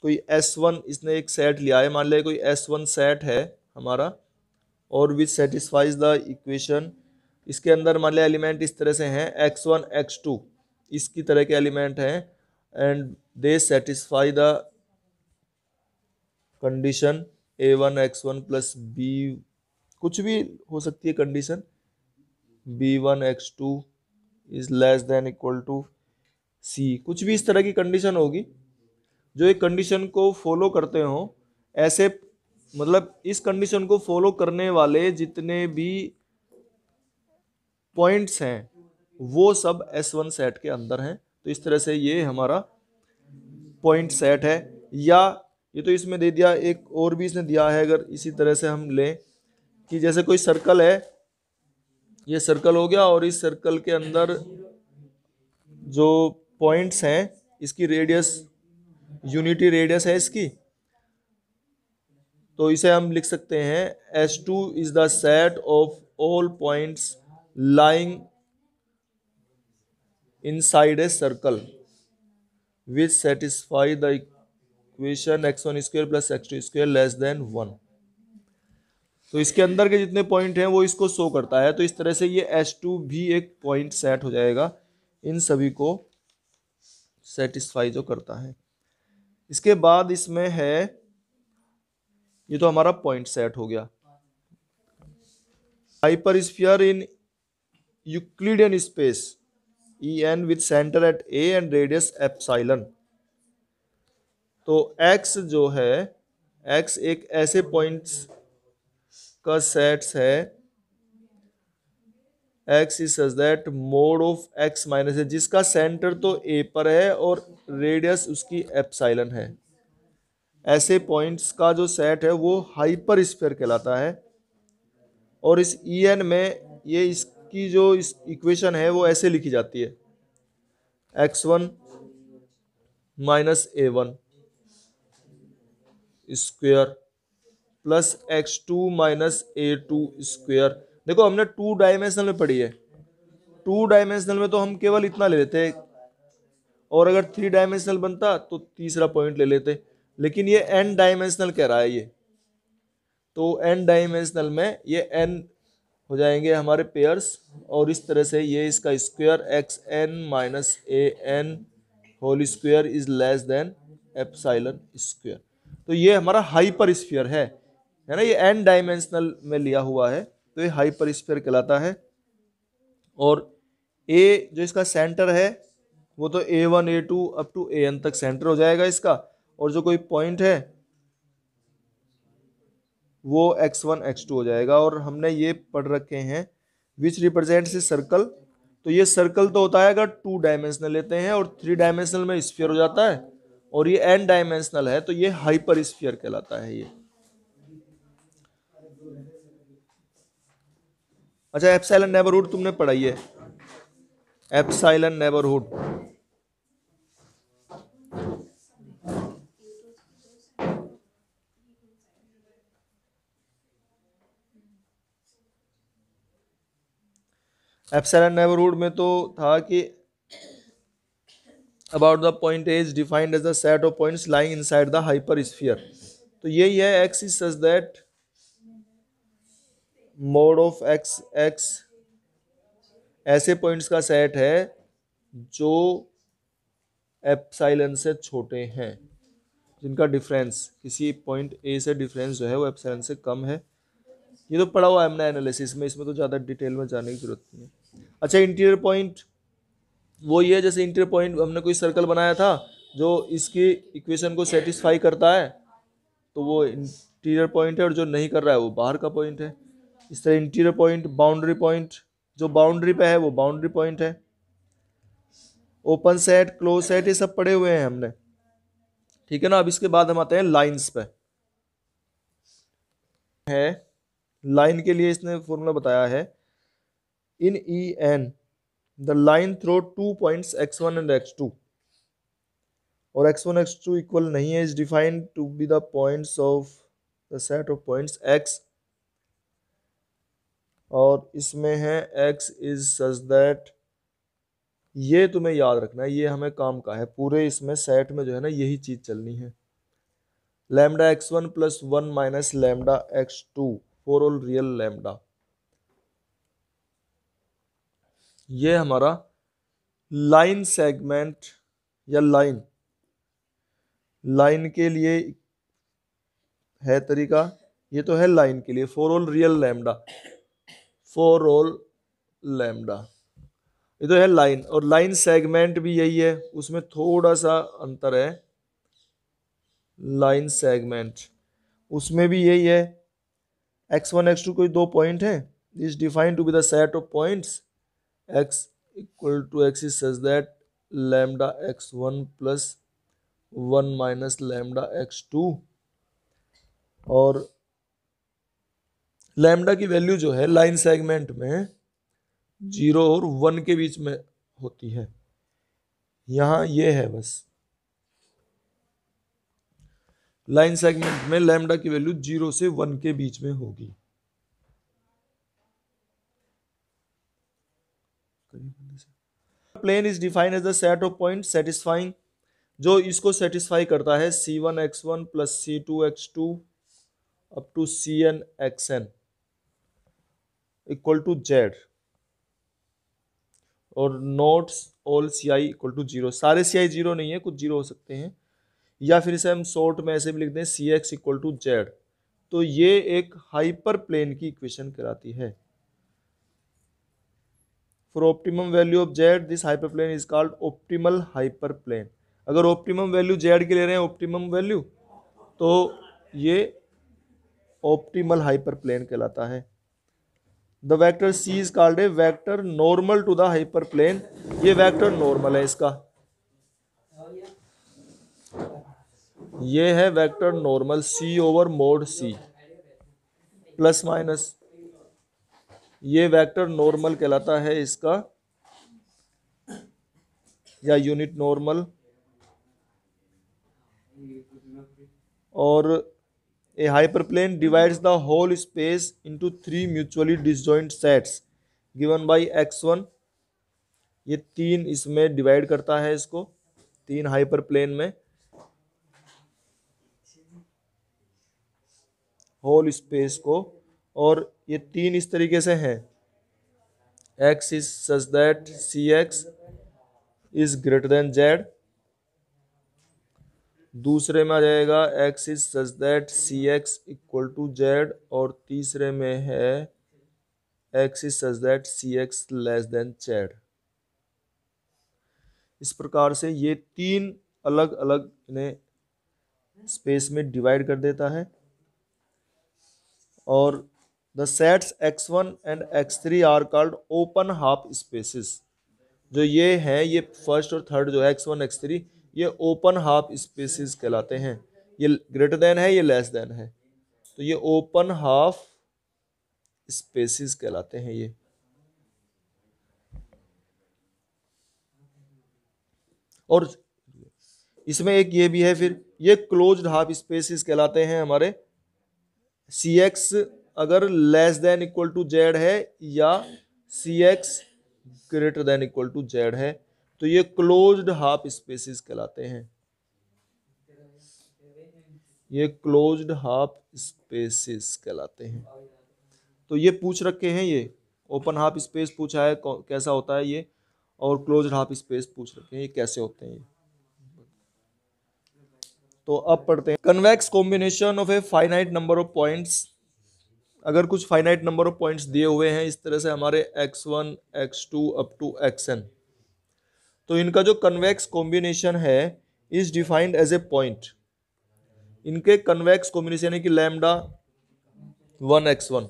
कोई S1 इसने एक सेट लिया है, मान लिया कोई S1 सेट है हमारा, और विच सेटिस्फाइज द इक्वेशन, इसके अंदर मान लिया एलिमेंट इस तरह से हैं x1 x2 इसकी तरह के एलिमेंट हैं, and they satisfy the condition a1 x1 plus b, कुछ भी हो सकती है condition, b1 x2 is less than equal to c, कुछ भी इस तरह की कंडीशन होगी जो एक कंडीशन को फॉलो करते हो। ऐसे मतलब इस कंडीशन को फॉलो करने वाले जितने भी पॉइंट्स हैं वो सब S1 सेट के अंदर हैं। तो इस तरह से ये हमारा पॉइंट सेट है। या ये तो इसमें दे दिया, एक और भी इसने दिया है, अगर इसी तरह से हम लें कि जैसे कोई सर्कल है, ये सर्कल हो गया और इस सर्कल के अंदर जो पॉइंट्स हैं इसकी रेडियस यूनिटी रेडियस है इसकी, तो इसे हम लिख सकते हैं S2 is the set of all points lying inside a circle which satisfy the equation x1 square plus x2 square less then 1। तो इसके अंदर के जितने पॉइंट हैं वो इसको शो करता है। तो इस तरह से ये S2 भी एक पॉइंट सेट हो जाएगा, इन सभी को सेटिस्फाई जो करता है। इसके बाद इसमें है, ये तो हमारा पॉइंट सेट हो गया। Hypersphere in Euclidean space En with centre at A and radius epsilon. तो x जो है, x एक ऐसे पॉइंट्स का सेट्स है, x is such that mode of x minus है, जिसका सेंटर तो A पर है और रेडियस उसकी एप्सिलॉन है। ऐसे पॉइंट्स का जो सेट है वो हाइपर स्फीयर कहलाता है। और इस En में ये इसकी जो इस इक्वेशन है वो ऐसे लिखी जाती है, x1 minus a1 square plus x2 minus a2 square. देखो हमने 2 डायमेंशनल में पढ़ी है, 2 डायमेंशनल में तो हम केवल इतना ले लेते, और अगर 3 डायमेंशनल बनता तो तीसरा पॉइंट ले लेते, लेकिन ये n डायमेंशनल कह रहा है ये, तो n डायमेंशनल में ये n हो जाएंगे हमारे पेयर्स, और इस तरह से ये इसका square xn minus an whole square is less than epsilon square. तो ये हमारा हाइपर स्फीयर है ना, ये n डायमेंशनल में लिया हुआ है, तो ये हाइपर स्फीयर कहलाता है। और a जो इसका सेंटर है वो तो a1 a2 up to an तक सेंटर हो जाएगा इसका, और जो कोई पॉइंट है वो x1 x2 हो जाएगा। और हमने ये पढ़ रखे हैं विच रिप्रेजेंट्स ए सर्कल, तो ये सर्कल तो होता है अगर 2 डायमेंशनल लेते हैं, और 3 डायमेंशनल में स्फीयर हो जाता है, और ये n डायमेंशनल है तो ये हाइपर स्फीयर कहलाता है ये। अच्छा, एप्सिलॉन नेबरहुड तुमने पढ़ाई है, एप्सिलॉन नेबरहुड। एप्सिलॉन नेबरहुड में तो था कि about the point A is defined as the set of points lying inside the hypersphere। तो यही है x is such that mod of x ऐसे पॉइंट्स का सेट है जो एप्सिलॉन से छोटे हैं, जिनका डिफरेंस किसी पॉइंट A से डिफरेंस जो है वो एप्सिलॉन से कम है। ये तो पढ़ा हुआ है हमने एनालिसिस में, इसमें तो ज़्यादा डिटेल में जाने की जरूरत नहीं है। अच्छा, इंटीरियर पॉइंट वो ये, जैसे इंटीरियर पॉइंट हमने कोई सर्कल बनाया था जो इसकी इक्वेशन को सेटिस्फाई करता है तो वो इंटीरियर पॉइंट है, और जो नहीं कर रहा है वो बाहर का पॉइंट है। इस तरह इंटीरियर पॉइंट, बाउंड्री पॉइंट, जो बाउंड्री पे है वो बाउंड्री पॉइंट है। ओपन सेट, क्लोज सेट, ये सब पढ़े हुए हैं हमने, ठीक है ना। अब इसके बाद हम आते हैं लाइंस पे। है लाइन के लिए इसने फॉर्मूला बताया है, in En the line through 2 points x1 and x2, और x1 x2 इक्वल नहीं है, is defined to be the points of the set of points x, और इसमें है x इज सच दैट, ये तुम्हें याद रखना है, ये हमें काम का है, पूरे इसमें सेट में जो है ना यही चीज चलनी है। Lambda x1 plus 1 minus lambda x2 for all real lambda. ये हमारा लाइन सेगमेंट या लाइन के लिए है तरीका। ये तो है लाइन के लिए, for all real lambda, for all lambda, ये तो है लाइन। और लाइन सेगमेंट भी यही है, उसमें थोड़ा सा अंतर है। लाइन सेगमेंट उसमें भी यही है, x1 x2 कोई दो पॉइंट है, is defined to be the set of points x equal to x is such that lambda x1 plus 1 minus lambda x2, और लैम्डा की वैल्यू जो है लाइन सेगमेंट में 0 और 1 के बीच में होती है। यहां ये है बस, लाइन सेगमेंट में लैम्डा की वैल्यू 0 से 1 के बीच में होगी। Plane is defined as the set of point satisfying, जो इसको सेटिस्फाई करता है c1 x1 plus c2 x2 up to cn xn equal to z, और notes all ci equal to 0। सारे ci 0 नहीं है, कुछ 0 हो सकते हैं, या फिर इसे हम शॉर्ट में ऐसे भी लिख दें cx इक्वल टू z। तो ये एक हाइपर प्लेन की इक्वेशन कहलाती है। For optimum value of z this hyper plane is called optimal hyper plane. अगर ऑप्टिमम वैल्यू z के ले रहे हैं, ऑप्टिमम वैल्यू, तो ये ऑप्टिमल हाइपर प्लेन कहलाता है। The vector c is called a vector normal to the hyperplane. ये वेक्टर नॉर्मल है इसका, ये है vector normal c over mod c plus minus, ये वेक्टर नॉर्मल कहलाता है इसका, या यूनिट नॉर्मल। और a hyperplane divides the whole space into 3 mutually disjoint sets given by x1। ये 3 इसमें डिवाइड करता है इसको, 3 हाइपरप्लेन में होल स्पेस को, और ये 3 इस तरीके से हैं, x is such that cx is greater than z। दूसरे में आ जाएगा x is such that cx equal to z, और तीसरे में है x is such that cx less than z। इस प्रकार से ये 3 अलग अलग इन्हें स्पेस में डिवाइड कर देता है। और the sets x1 and x3 are called open half spaces. जो ये हैं, ये फर्स्ट और थर्ड जो है x1 x3, ये ओपन हाफ स्पेसेस कहलाते हैं। ये ग्रेटर देन है, ये लेस देन है, तो ये ओपन हाफ स्पेसेस कहलाते हैं ये। और इसमें एक ये भी है, फिर ये क्लोज्ड हाफ स्पेसेस कहलाते हैं हमारे। cx अगर less than equal to z है या cx greater than equal to z है, तो ये क्लोज्ड हाफ स्पेसेस कहलाते हैं। ये क्लोज्ड हाफ स्पेसेस कहलाते हैं। तो ये पूछ रखे हैं, ये ओपन हाफ स्पेस पूछा है कैसा होता है ये, और क्लोज्ड हाफ स्पेस पूछ रखे हैं ये कैसे होते हैं ये। तो अब पढ़ते हैं convex combination of a finite number of points. अगर कुछ फाइनाइट नंबर ऑफ पॉइंट्स दिए हुए हैं इस तरह से हमारे x1 x2 up to xn, तो इनका जो कन्वेक्स कॉम्बिनेशन है is defined as a point. इनके कन्वेक्स कॉम्बिनेशन है कि lambda 1 x1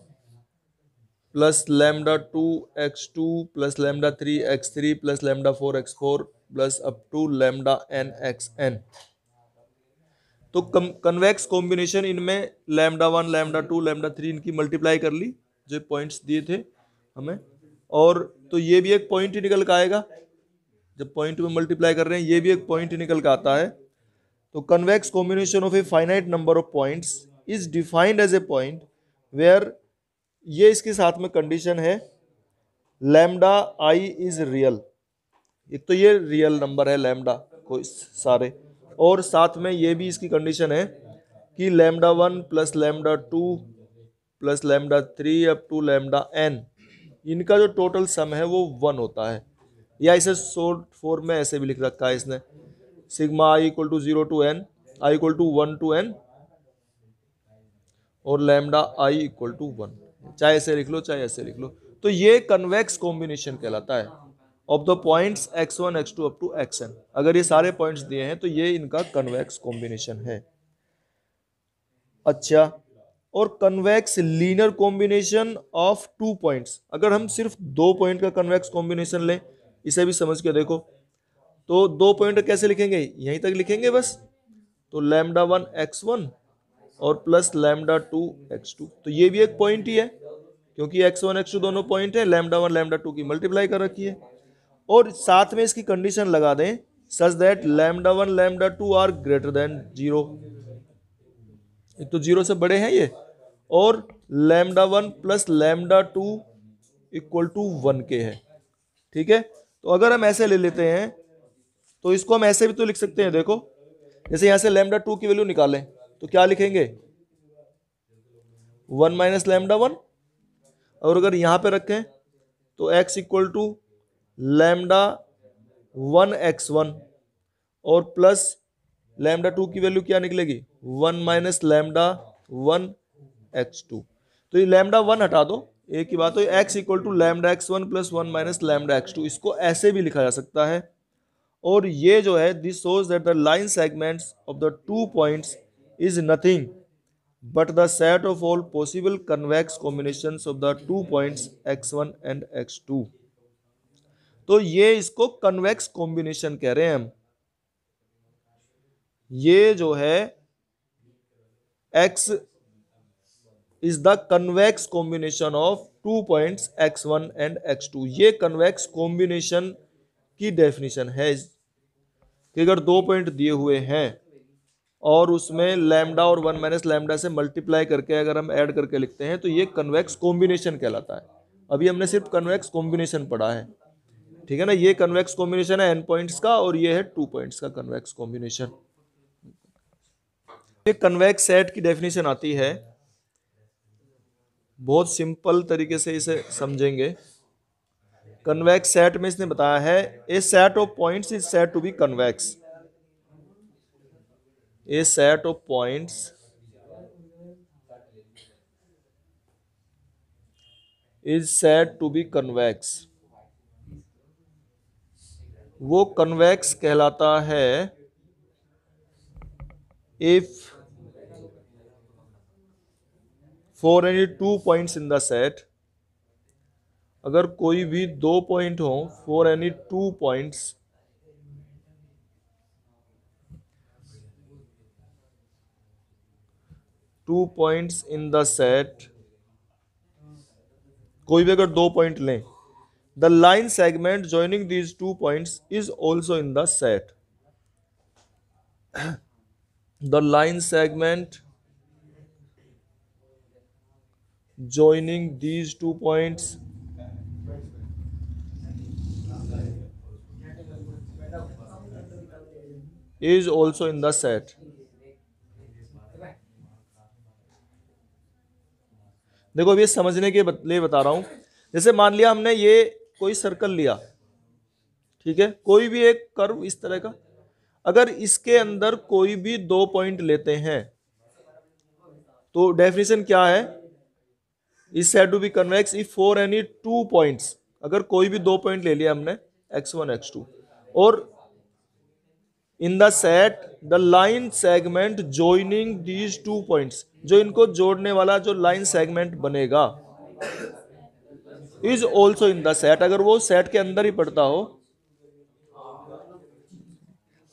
plus lambda 2 x2 plus lambda 3 x3 plus lambda 4 x4 plus up to lambda n xn। तो convex combination इनमें lambda 1 lambda 2 lambda 3 इनकी multiply कर ली, जो points दिए थे हमें, और तो ये भी एक पॉइंट ही निकल कर आएगा। जब पॉइंट में मल्टीप्लाई कर रहे हैं, ये भी एक पॉइंट ही निकल कर आता है। तो convex combination of a finite number of points is defined as a point where, ये इसके साथ में कंडीशन है लैम्डा आई इज रियल। एक तो ये रियल नंबर है लैम्डा को सारे, और साथ में ये भी इसकी कंडीशन है कि lambda 1 plus lambda 2 plus lambda 3 up to lambda n, इनका जो टोटल सम है वो 1 होता है। या इसे शॉर्ट फॉर्म में ऐसे भी लिख रखा है इसने, sigma i equal to 0 to n, i equal to 1 to n और लैम्डा आई इक्वल टू 1। चाहे ऐसे लिख लो चाहे ऐसे लिख लो। तो ये कन्वेक्स कॉम्बिनेशन कहलाता है of the points x1 x2 up to xn। अगर ये सारे पॉइंट्स दिए हैं तो ये इनका कन्वेक्स कॉम्बिनेशन है। अच्छा, और convex linear combination of to points, अगर हम सिर्फ दो पॉइंट का कन्वेक्स कॉम्बिनेशन लें, इसे भी समझ के देखो, तो दो पॉइंट कैसे लिखेंगे, यहीं तक लिखेंगे बस। तो लैम्डा 1 x1 और प्लस लैम्डा 2 x2, तो ये भी एक पॉइंट ही है क्योंकि x1 x2 दोनों पॉइंट है, लैम्डा 1 लैम्डा 2 की मल्टीप्लाई कर रखी है। और साथ में इसकी कंडीशन लगा दें such that lambda 1 lambda 2 are greater than 0, एक तो 0 से बड़े हैं ये, और lambda 1 plus lambda 2 equal to 1 के है। ठीक है, तो अगर हम ऐसे ले लेते हैं तो इसको हम ऐसे भी तो लिख सकते हैं, देखो जैसे यहां से लैम्डा 2 की वैल्यू निकालें तो क्या लिखेंगे, 1 माइनस लैम्डा 1, और अगर यहां पे रखें तो x equal to lambda 1 x1 और प्लस लैम्डा 2 की वैल्यू क्या निकलेगी, 1 माइनस लैम्डा 1 x2। तो ये लैम्डा 1 हटा दो, एक ही बात हो, x equal to lambda x1 plus 1 minus lambda x2, इसको ऐसे भी लिखा जा सकता है। और ये जो है this shows that the line segments of the two points is nothing but the set of all possible convex combinations of the 2 points x1 and x2। तो ये इसको कन्वेक्स कॉम्बिनेशन कह रहे हैं हम। ये जो है x is the convex combination of 2 points x1 and x2। ये कन्वेक्स कॉम्बिनेशन की डेफिनेशन है कि अगर दो पॉइंट दिए हुए हैं और उसमें लैम्डा और 1 माइनस लैम्डा से मल्टीप्लाई करके अगर हम ऐड करके लिखते हैं तो ये कन्वेक्स कॉम्बिनेशन कहलाता है। अभी हमने सिर्फ कन्वेक्स कॉम्बिनेशन पढ़ा है, ठीक है ना। ये कन्वेक्स कॉम्बिनेशन है n पॉइंट्स का और ये है 2 पॉइंट्स का कन्वेक्स कॉम्बिनेशन। ये कन्वेक्स सेट की डेफिनेशन आती है, बहुत सिंपल तरीके से इसे समझेंगे। कन्वेक्स सेट में इसने बताया है a set of points is said to be convex, a set of points is said to be convex। वो कन्वेक्स कहलाता है if for any two points in the set, अगर कोई भी दो पॉइंट हो for any two points in the set, कोई भी अगर दो पॉइंट लें, the line segment joining these two points is also in the set। the line segment joining these two points is also in the set। देखो अब ये समझने के लिए बता रहा हूं, जैसे मान लिया हमने ये कोई सर्कल लिया, ठीक है, कोई भी एक कर्व इस तरह का, अगर इसके अंदर कोई भी दो पॉइंट लेते हैं तो डेफिनेशन क्या है, is said to be convex if for any two points, अगर कोई भी दो पॉइंट ले लिया हमने x1 x2 और इन the set the line segment joining these two points, जो इनको जोड़ने वाला जो लाइन सेगमेंट बनेगा is also in the set, अगर वो सेट के अंदर ही पड़ता हो।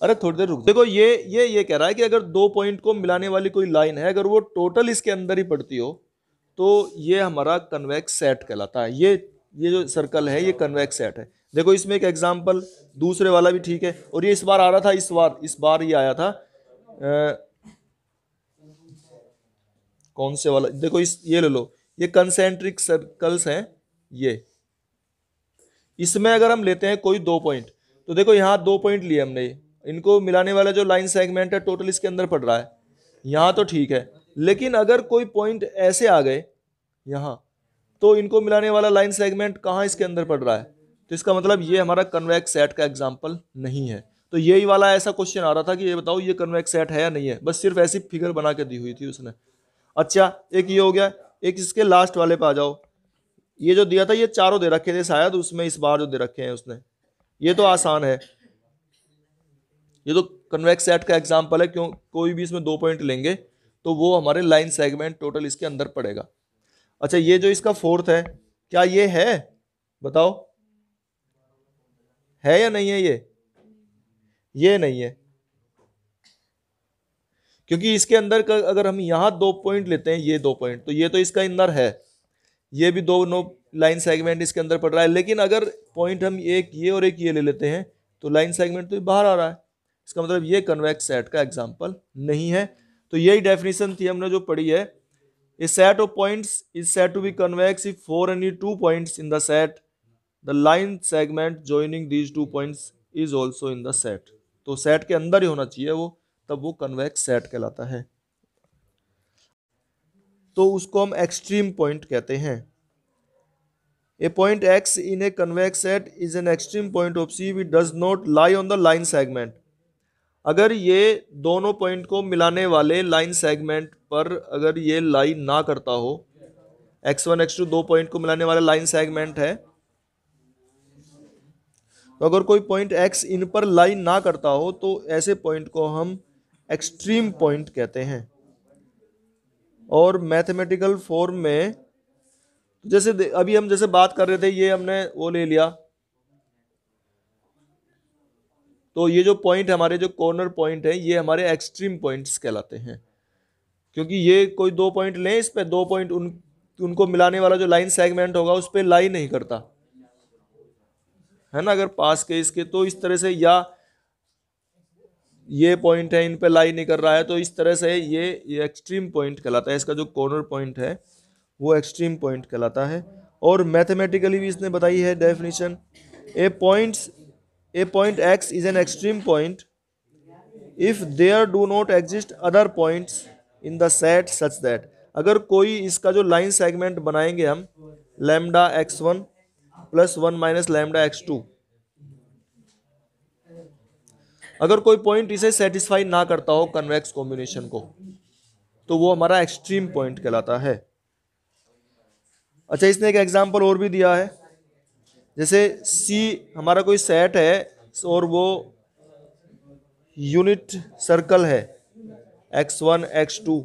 अरे थोड़ी देर रुक, देखो ये कह रहा है कि अगर दो पॉइंट को मिलाने वाली कोई लाइन है, अगर वो टोटल इसके अंदर ही पड़ती हो तो ये हमारा कन्वेक्स सेट कहलाता है। ये जो सर्कल है ये कन्वेक्स सेट है। देखो इसमें एक एग्जांपल, दूसरे वाला भी ठीक है, और ये इस बार आ रहा था, इस बार ये आया था कौन से वाला, देखो ये ले लो, ये कंसेंट्रिक सर्कल्स हैं ये, इसमें अगर हम लेते हैं कोई दो पॉइंट, तो देखो यहाँ दो पॉइंट लिए हमने, इनको मिलाने वाला जो लाइन सेगमेंट है टोटल इसके अंदर पड़ रहा है, यहाँ तो ठीक है, लेकिन अगर कोई पॉइंट ऐसे आ गए यहाँ, तो इनको मिलाने वाला लाइन सेगमेंट कहाँ इसके अंदर पड़ रहा है, तो इसका मतलब ये हमारा कन्वेक्स सेट का एग्जाम्पल नहीं है। तो यही वाला ऐसा क्वेश्चन आ रहा था कि ये बताओ ये कन्वेक्स सेट है या नहीं है, बस सिर्फ ऐसी फिगर बना के दी हुई थी उसने। अच्छा, एक ये हो गया, एक इसके लास्ट वाले पे आ जाओ। ये जो दिया था ये चारों दे रखे थे शायद, उसमें इस बार जो दे रखे हैं उसने, ये तो आसान है, ये तो कन्वेक्स सेट का एग्जाम्पल है, क्यों कोई भी इसमें 2 पॉइंट लेंगे तो वो हमारे लाइन सेगमेंट टोटल इसके अंदर पड़ेगा। अच्छा, ये जो इसका फोर्थ है, क्या ये है, बताओ है या नहीं है, ये नहीं है, क्योंकि इसके अंदर का अगर हम यहां 2 पॉइंट लेते हैं, ये 2 पॉइंट, तो ये तो इसका अंदर है, ये भी दोनों लाइन सेगमेंट इसके अंदर पड़ रहा है, लेकिन अगर पॉइंट हम एक ये और एक ये ले लेते हैं तो लाइन सेगमेंट तो बाहर आ रहा है, इसका मतलब ये कन्वेक्स सेट का एग्जाम्पल नहीं है। तो यही डेफिनेशन थी हमने जो पढ़ी है, a set of points is said to be convex if 4 any 2 points in the set, the line segment joining these 2 points is also in the set. तो सेट के अंदर ही होना चाहिए वो, तब वो कन्वेक्स सेट कहलाता है। तो उसको हम एक्सट्रीम पॉइंट कहते हैं। A point X in a convex set is an extreme point of C which does not lie on the line segment। अगर ये दोनों पॉइंट को मिलाने वाले लाइन सेगमेंट पर अगर ये लाई ना करता हो, x1 x2 दो पॉइंट को मिलाने वाला लाइन सेगमेंट है, तो अगर कोई पॉइंट x इन पर लाई ना करता हो तो ऐसे पॉइंट को हम एक्सट्रीम पॉइंट कहते हैं। और मैथमेटिकल फॉर्म में जैसे अभी हम जैसे बात कर रहे थे, ये हमने वो ले लिया, तो ये जो पॉइंट हमारे जो कॉर्नर पॉइंट है ये हमारे एक्सट्रीम पॉइंट्स कहलाते हैं, क्योंकि ये कोई 2 पॉइंट लें, इस पे 2 पॉइंट उनको मिलाने वाला जो लाइन सेगमेंट होगा उस पर लाई नहीं करता है ना, अगर पास के इसके, तो इस तरह से, या ये पॉइंट है इन पे लाई नहीं कर रहा है, तो इस तरह से ये एक्सट्रीम पॉइंट कहलाता है, इसका जो कॉर्नर पॉइंट है वो एक्सट्रीम पॉइंट कहलाता है। और मैथमेटिकली भी इसने बताई है definition, a point x is an extreme point if there do not exist other points in the set such that. अगर कोई इसका जो लाइन सेगमेंट बनाएंगे हम, lambda x1 plus 1 minus lambda x2, अगर कोई पॉइंट इसे सेटिस्फाई ना करता हो कन्वेक्स कॉम्बिनेशन को, तो वो हमारा एक्सट्रीम पॉइंट कहलाता है। अच्छा, इसने एक एग्जांपल और भी दिया है, जैसे C हमारा कोई सेट है और वो यूनिट सर्कल है, x1 x2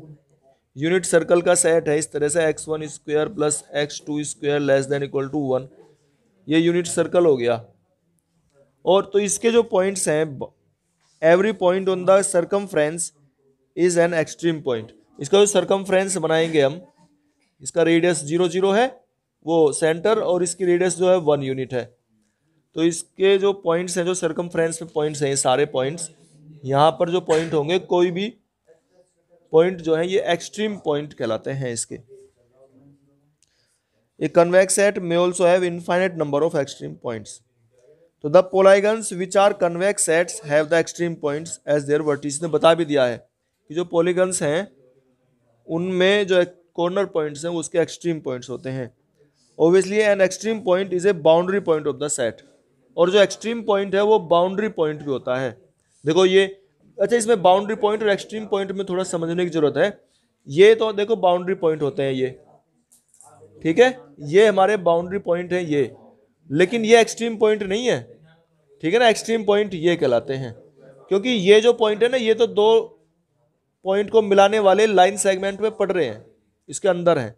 यूनिट सर्कल का सेट है, इस तरह से x1 square plus x2 square less than equal to 1, ये यूनिट सर्कल हो गया। और तो इसके जो पॉइंट्स हैं, every point on the circumference is an extreme point. इसका जो सर्कमफ्रेंस बनाएंगे हम, इसका रेडियस 0 0 है वो सेंटर, और इसकी रेडियस जो है 1 यूनिट है, तो इसके जो पॉइंट्स हैं, जो सर्कमफ्रेंस में पॉइंट्स हैं, सारे पॉइंट्स यहाँ पर जो पॉइंट होंगे, कोई भी पॉइंट जो है ये एक्सट्रीम पॉइंट कहलाते हैं इसके। A convex set may also have infinite number of extreme points. तो the polygons which are convex sets have the extreme points as their vertices. ने बता भी दिया है कि जो पॉलीगन्स हैं उनमें जो कॉर्नर पॉइंट्स हैं उसके एक्सट्रीम पॉइंट्स होते हैं। Obviously N extreme point is a boundary point of the set, और जो एक्सट्रीम पॉइंट है वो बाउंड्री पॉइंट भी होता है। देखो ये, अच्छा, इसमें बाउंड्री पॉइंट और एक्सट्रीम पॉइंट में थोड़ा समझने की जरूरत है। ये तो देखो बाउंड्री पॉइंट होते हैं ये, ठीक है, ये हमारे बाउंड्री पॉइंट है ये, लेकिन ये एक्सट्रीम पॉइंट नहीं है, ठीक है ना, एक्सट्रीम पॉइंट ये कहलाते हैं, क्योंकि ये जो पॉइंट है ना, ये तो 2 पॉइंट को मिलाने वाले लाइन सेगमेंट में पड़ रहे हैं, इसके अंदर है,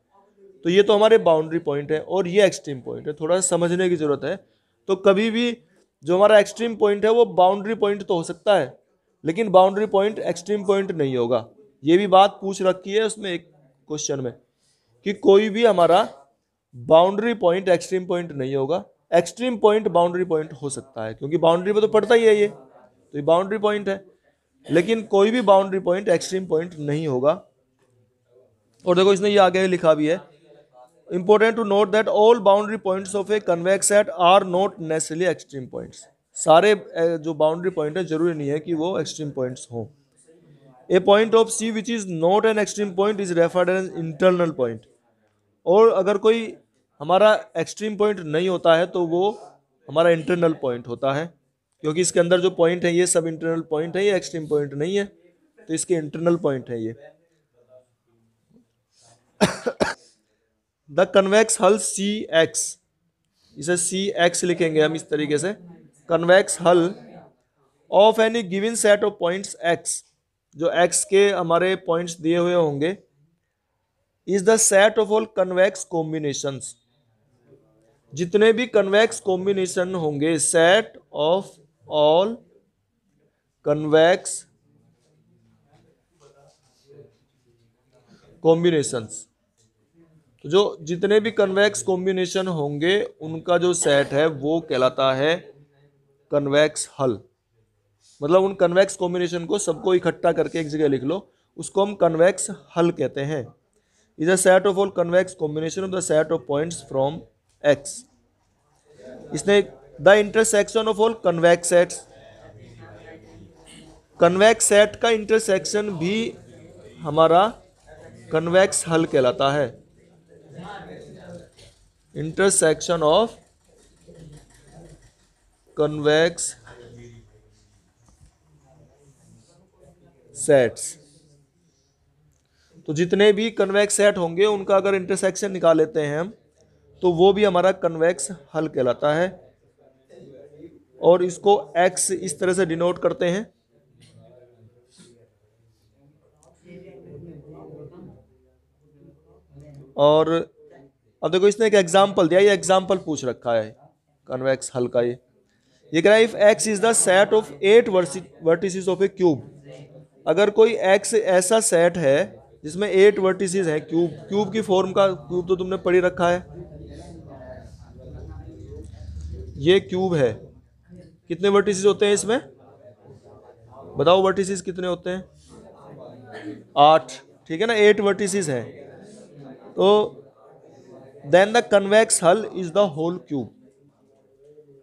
तो ये तो हमारे बाउंड्री पॉइंट है, और ये एक्सट्रीम पॉइंट है, थोड़ा समझने की जरूरत है। तो कभी भी जो हमारा एक्सट्रीम पॉइंट है वो बाउंड्री पॉइंट तो हो सकता है, लेकिन बाउंड्री पॉइंट एक्सट्रीम पॉइंट नहीं होगा। ये भी बात पूछ रखी है उसमें एक क्वेश्चन में, कि कोई भी हमारा बाउंड्री पॉइंट एक्सट्रीम पॉइंट नहीं होगा, एक्सट्रीम पॉइंट बाउंड्री पॉइंट हो सकता है, क्योंकि बाउंड्री पे तो पड़ता ही है ये, तो ये बाउंड्री पॉइंट है, लेकिन कोई भी बाउंड्री पॉइंट एक्सट्रीम पॉइंट नहीं होगा। और देखो इसने ये आगे लिखा भी है, important to note that all boundary points of a convex set are not necessarily extreme points. सारे जो बाउंड्री पॉइंट है जरूरी नहीं है कि वो एक्सट्रीम पॉइंट्स हों। A point of c which is not an extreme point is referred as internal point. और अगर कोई हमारा एक्सट्रीम पॉइंट नहीं होता है तो वो हमारा इंटरनल पॉइंट होता है, क्योंकि इसके अंदर जो पॉइंट है ये सब इंटरनल पॉइंट है, ये एक्सट्रीम पॉइंट नहीं है, तो इसके इंटरनल पॉइंट है ये। द कन्वेक्स हल सी एक्स, इसे सी एक्स लिखेंगे हम इस तरीके से, कन्वेक्स हल of any given set of points x, जो एक्स के हमारे पॉइंट्स दिए हुए होंगे, is the set of all convex combinations, जितने भी कन्वेक्स कॉम्बिनेशन होंगे, set of all convex combinations, तो जो जितने भी कन्वेक्स कॉम्बिनेशन होंगे उनका जो सेट है वो कहलाता है कन्वेक्स हल। मतलब उन कन्वेक्स कॉम्बिनेशन को सबको इकट्ठा करके एक जगह लिख लो, उसको हम कन्वेक्स हल कहते हैं। Is a set of all convex combination of the set of points from x. इसने the intersection of all convex sets, convex set का इंटरसेक्शन भी हमारा कन्वेक्स हल कहलाता है। इंटरसेक्शन ऑफ कन्वेक्स सेट्स, तो जितने भी कन्वेक्स सेट होंगे उनका अगर इंटरसेक्शन निकाल लेते हैं हम तो वो भी हमारा कन्वेक्स हल कहलाता है। और इसको एक्स इस तरह से डिनोट करते हैं। और अब देखो इसने एक एग्जांपल दिया, ये एग्जांपल पूछ रखा है कन्वेक्स हल का। ये कह रहा है if x is the set of 8 vertices of A cube, अगर कोई एक्स ऐसा सेट है जिसमें 8 वर्टिसेस हैं, क्यूब, क्यूब की फॉर्म का, क्यूब तो तुमने पढ़ी रखा है, ये क्यूब है, कितने वर्टिसेस होते हैं इसमें, बताओ वर्टिसेस कितने होते हैं, 8, ठीक है ना, 8 वर्टिसेस हैं। तो देन द कन्वेक्स हल इज द होल क्यूब,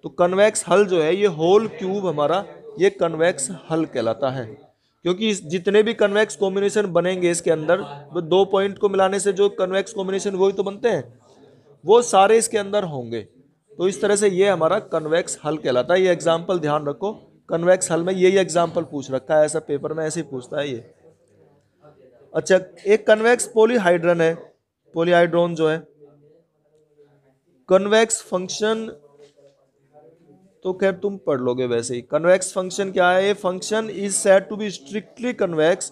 तो कन्वेक्स हल जो है ये होल क्यूब हमारा, ये कन्वेक्स हल कहलाता है। क्योंकि जितने भी कन्वेक्स कॉम्बिनेशन बनेंगे इसके अंदर, वो 2 पॉइंट को मिलाने से जो कन्वेक्स कॉम्बिनेशन वही तो बनते हैं, वो सारे इसके अंदर होंगे। तो इस तरह से ये हमारा कन्वेक्स हल कहलाता है। ये एग्जाम्पल ध्यान रखो, कन्वेक्स हल में यही एग्जाम्पल पूछ रखा है, ऐसा पेपर में ऐसे ही पूछता है ये। अच्छा, एक कन्वेक्स पॉलीहाइड्रन है, पॉलीहाइड्रोन जो है, कन्वेक्स फंक्शन तो खैर तुम पढ़ लोगे वैसे ही। कन्वेक्स फंक्शन क्या है, function is said to be strictly convex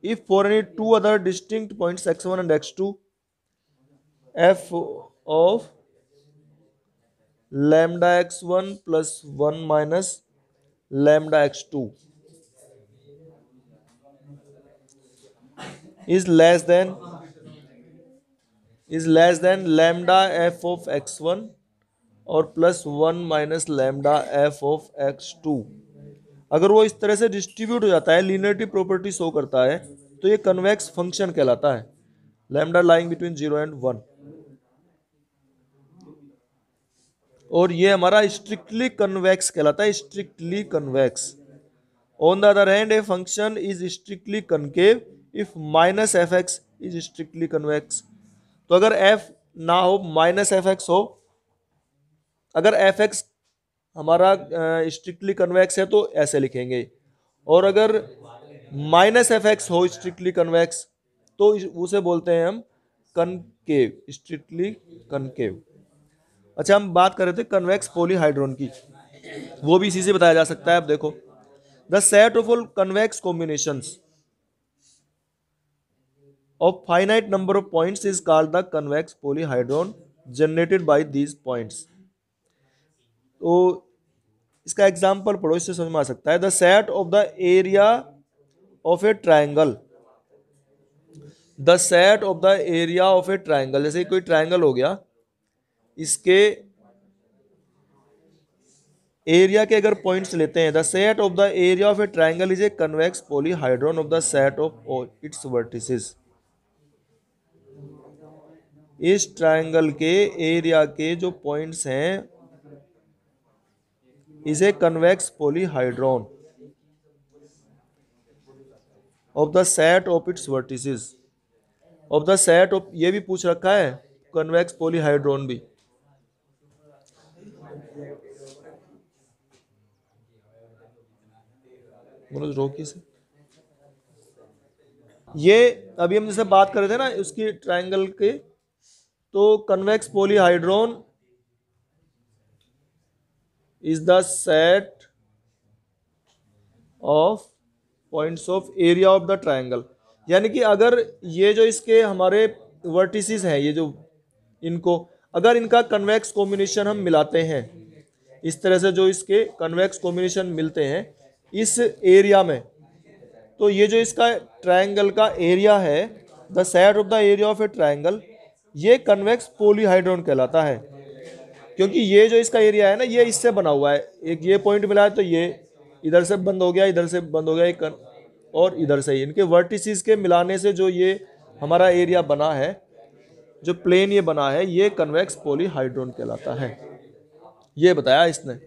if for any two other distinct points x1 and x2 f of lambda x1 plus 1 minus lambda x2 is less than lambda f of x1 और plus 1 minus lambda f of x2। अगर वो इस तरह से distribute हो जाता है, linearity property show करता है, तो ये कन्वेक्स फंक्शन कहलाता है, लैम्डा लाइंग बिटवीन 0 एंड 1। और ये हमारा स्ट्रिक्टली कन्वेक्स कहलाता है, strictly convex. On the other hand a function is strictly concave if minus F x is strictly convex. तो अगर एफ ना हो, माइनस एफ एक्स हो, अगर एफ एक्स हमारा स्ट्रिक्टली कन्वेक्स है तो ऐसे लिखेंगे, और अगर माइनस एफ एक्स हो स्ट्रिक्टली कन्वेक्स तो उसे बोलते हैं हम कनकेव, स्ट्रिक्टली कनकेव। अच्छा, हम बात कर रहे थे कन्वेक्स पॉलीहाइड्रोन की, वो भी इसी से बताया जा सकता है। अब देखो, the set of all convex combinations of finite number of points is called the convex polyhedron generated by these points। तो इसका एग्जांपल पढ़ो, इससे समझ में आ सकता है। The set of the area of a triangle, the set of the area of a triangle, जैसे कोई ट्राइंगल हो गया, इसके एरिया के अगर पॉइंट्स लेते हैं, the set of the area of a triangle is a convex polyhedron of the set of its vertices. इस ट्राइंगल के एरिया के जो पॉइंट्स हैं इसे convex polyhedron. Of the set of its vertices, of the set of, ये भी पूछ रखा है कन्वेक्स पॉलीहाइड्रोन भी। रोकी से ये अभी हम जैसे बात कर रहे थे ना उसकी ट्रायंगल के, तो convex polyhedron is the set of points of area of the triangle. यानी कि अगर ये जो इसके हमारे वर्टिसेस हैं, ये जो इनको अगर इनका कन्वेक्स कॉम्बिनेशन हम मिलाते हैं, इस तरह से जो इसके कन्वेक्स कॉम्बिनेशन मिलते हैं इस एरिया में, तो ये जो इसका ट्रायंगल का एरिया है, the set of the area of A triangle, ये कन्वेक्स पॉलीहाइड्रोन कहलाता है। क्योंकि ये जो इसका एरिया है ना, ये इससे बना हुआ है, एक ये पॉइंट मिला है तो ये इधर से बंद हो गया, इधर से बंद हो गया एक, और इधर से ही इनके वर्टिसेस के मिलाने से जो ये हमारा एरिया बना है, जो प्लेन ये बना है, ये कन्वेक्स पॉलीहाइड्रोन कहलाता है। ये बताया इसने।